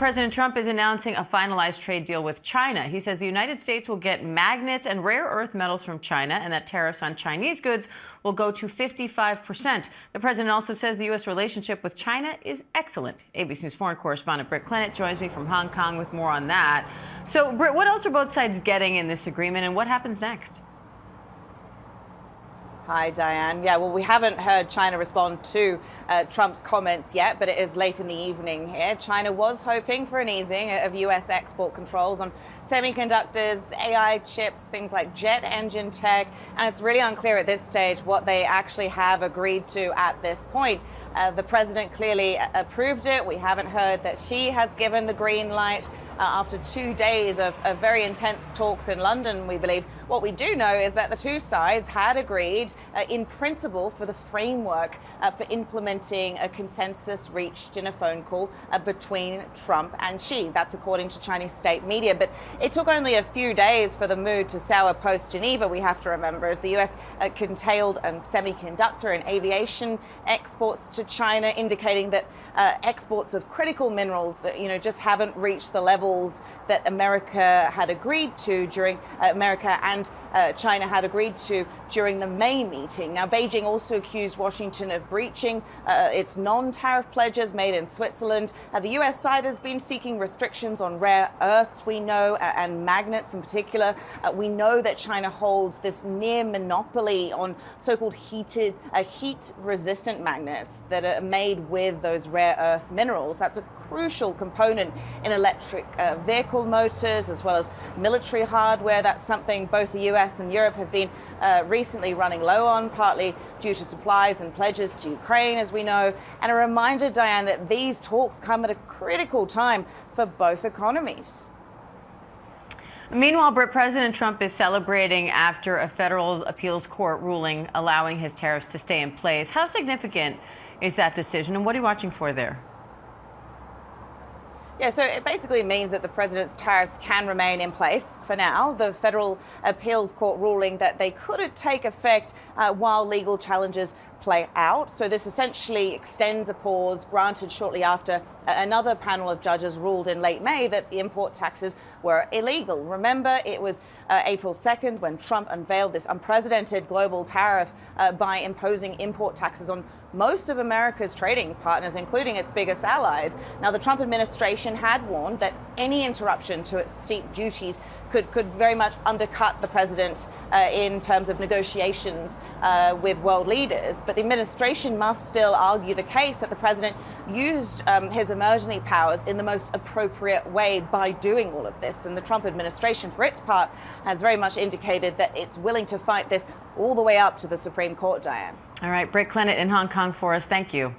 President Trump is announcing a finalized trade deal with China. He says the United States will get magnets and rare earth metals from China and that tariffs on Chinese goods will go to 55%. The president also says the U.S. relationship with China is excellent. ABC News foreign correspondent Britt Clennett joins me from Hong Kong with more on that. So, Britt, what else are both sides getting in this agreement and what happens next? Hi, Diane. Yeah, well, we haven't heard China respond to Trump's comments yet, but it is late in the evening here. China was hoping for an easing of U.S. export controls on semiconductors, AI chips, things like jet engine tech, and it's really unclear at this stage what they actually have agreed to at this point. The president clearly approved it. We haven't heard that she has given the green light after 2 days of very intense talks in London, we believe. What we do know is that the two sides had agreed in principle for the framework for implementing a consensus reached in a phone call between Trump and Xi. That's according to Chinese state media. But it took only a few days for the mood to sour post-Geneva, we have to remember, as the U.S. curtailed semiconductor and aviation exports to China, indicating that exports of critical minerals, just haven't reached the levels that America had agreed to during America and China had agreed to during the May meeting. Now, Beijing also accused Washington of breaching its non-tariff pledges made in Switzerland. The U.S. side has been seeking restrictions on rare earths, we know, and magnets in particular. We know that China holds this near monopoly on so-called heat-resistant magnets that are made with those rare earth minerals. That's a crucial component in electric vehicle motors as well as military hardware. That's something both the US and Europe have been recently running low on, partly due to supplies and pledges to Ukraine, as we know. And a reminder, Diane, that these talks come at a critical time for both economies. Meanwhile, Britt, President Trump is celebrating after a federal appeals court ruling allowing his tariffs to stay in place. How significant is that decision, and what are you watching for there? Yeah, so it basically means that the president's tariffs can remain in place for now. The federal appeals court ruling that they couldn't take effect while legal challenges play out. So this essentially extends a pause granted shortly after another panel of judges ruled in late May that the import taxes were illegal. Remember, it was April 2nd when Trump unveiled this unprecedented global tariff by imposing import taxes on most of America's trading partners, including its biggest allies. Now, the Trump administration had warned that any interruption to its steep duties could very much undercut the president in terms of negotiations with world leaders. But the administration must still argue the case that the president used his emergency powers in the most appropriate way by doing all of this. And the Trump administration, for its part, has very much indicated that it's willing to fight this all the way up to the Supreme Court, Diane. All right, Britt Clennett in Hong Kong for us. Thank you.